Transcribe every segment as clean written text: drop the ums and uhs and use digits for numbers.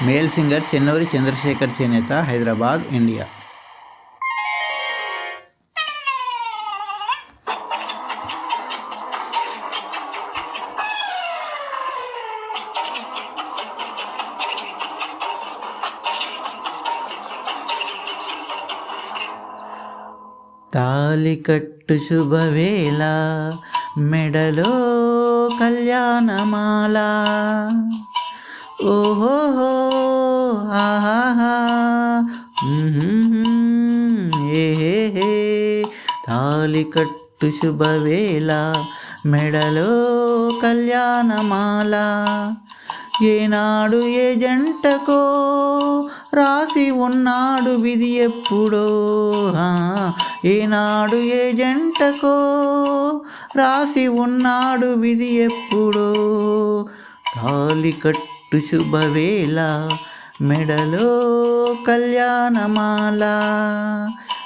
Male singer Chennuri Chandrasekhar చేనేత, Hyderabad, India. తాళికట్టు శుభవేళ, మెడలో కళ్యాణమాల, ఓహోహో ఆహాహా ఏహే. తాళికట్టు శుభవేళ, మెడలో కళ్యాణమాల, ఏనాడు ఏ జంటకో రాసి ఉన్నాడు విధి ఎప్పుడో. ఏనాడు ఏ జంటకో రాసి ఉన్నాడు విధి ఎప్పుడో. తాళికట్టు శుభవేళ, మెడలో కళ్యాణమాల.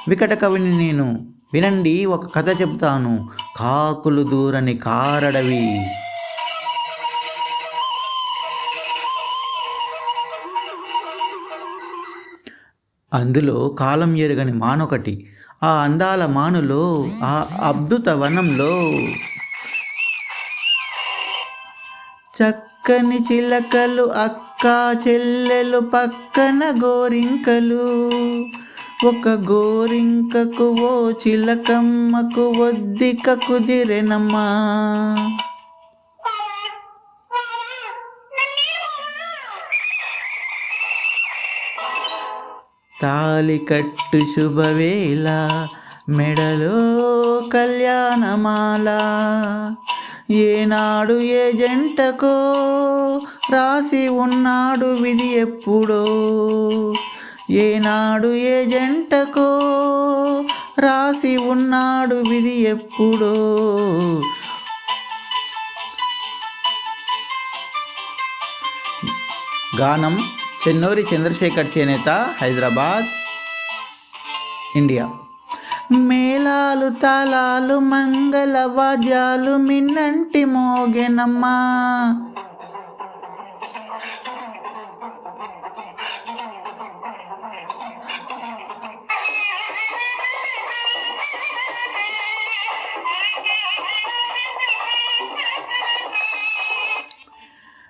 వికట కవిని నేను, వినండి ఒక కథ చెబుతాను. కాకులు దూరని కారడవి. అందులో కాలం ఎరుగని మానొకటి. ఆ అందాల మానులో, ఆ అద్భుత వనంలో చక్కని చిలకలు, అక్క చెల్లెలు, పక్కన గోరింకలు. ఒక గోరింకకు ఓ చిలకమ్మకు ఒద్దిక కుదిరెనమ్మా. తాళికట్టు శుభవేళ, మెడలో కళ్యాణమాల, ఏనాడు ఏ జంటకో రాసి ఉన్నాడు విధి ఎప్పుడో. ఏనాడు ఏ జంటకో రాసి ఉన్నాడు విధి ఎప్పుడో. గానం చెన్నూరి చంద్రశేఖర్ చేనేత, హైదరాబాద్, ఇండియా. మేళాలు తాళాలు మంగళ వాద్యాలు మిన్నంటి మోగెనమ్మా.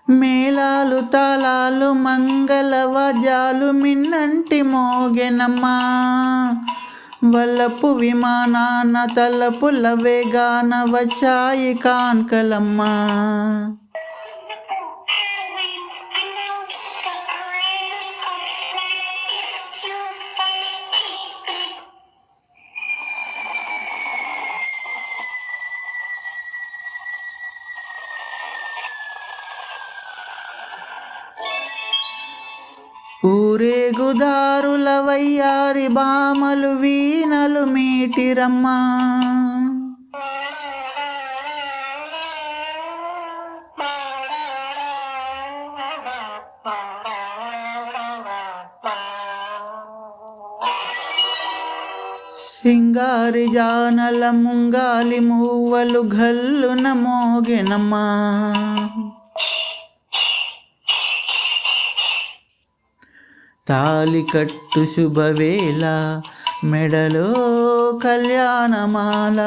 మేళాలు తాళాలు మంగళ వాద్యాలు మిన్నంటి మోగెనమ్మా. వల్లపు విమానాన తలపుల వేగాన వచ్చాయి కాన్కలమ్మా. ఊరేగుదారుల వయ్యారి భామలు వీణలు మీటిరమ్మా. సింగారి జానల ముంగాలి మూవలు గల్లున మోగెనమ్మా. తాళికట్టు శుభవేళ, మెడలో కళ్యాణమాల.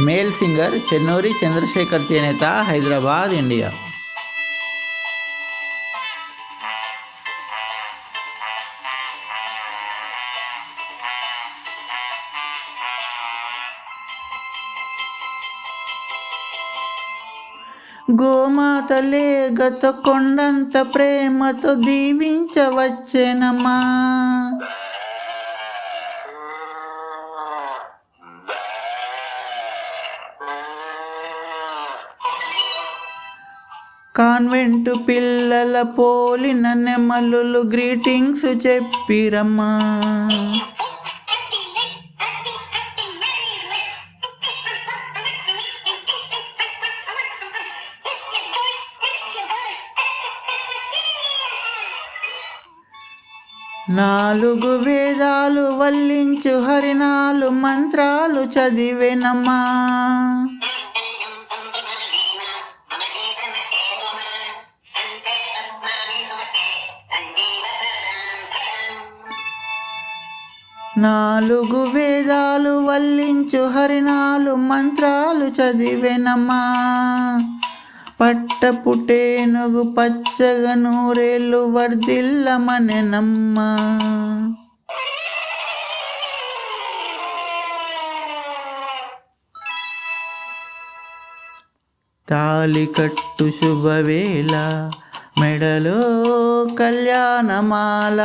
మేల్ సింగర్ చెన్నూరి చంద్రశేఖర్ చేనేత, హైదరాబాద్, ఇండియా. గోమాతలే గత కొండంత ప్రేమతో దీవించవచ్చెనమ్మా. కాన్వెంటు పిల్లల పోలిన నెమలులు గ్రీటింగ్స్ చెప్పిరమ్మా. నాలుగు వేదాలు వల్లించు హరినాలు మంత్రాలు చదివేనమ్మా. నాలుగు వేదాలు వల్లించు హరినాలు మంత్రాలు చదివెనమ్మా. పట్టపుటేనుగు పచ్చగా నూరేళ్ళు వర్ధిల్లమనెనమ్మా. తాళికట్టు శుభవేళ మెడలో కళ్యాణమాల.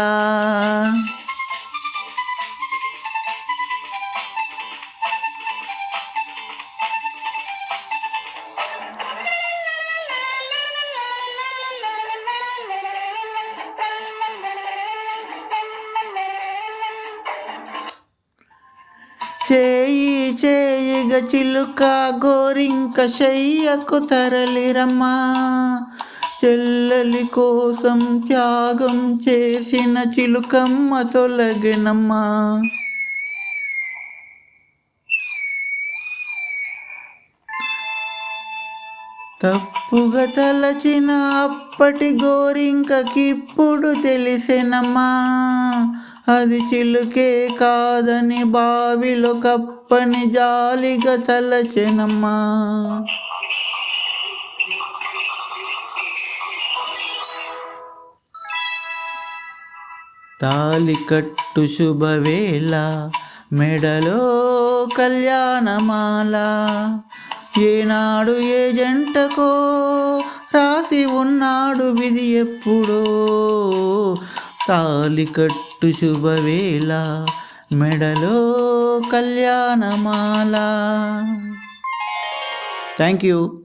చేయి చేయిగ చిలుక గోరింక శయ్యకు తరలిరమ్మా. చెల్లెలి కోసం త్యాగం చేసిన చిలుకమ్మ తొలగెనమ్మా. తప్పుగా తలచిన అప్పటి గోరింకకిప్పుడు తెలిసెనమ్మా. అది చిలుకే కాదని బావిలో కప్పని జాలిగా తలచెనమ్మా. తాళికట్టు శుభవేళ మెడలో కళ్యాణమాల. ఏనాడు ఏ జంటకో రాసి ఉన్నాడు విధి ఎప్పుడో. తాళికట్టు శుభవేళ మెడలో కళ్యాణమాల. Thank you.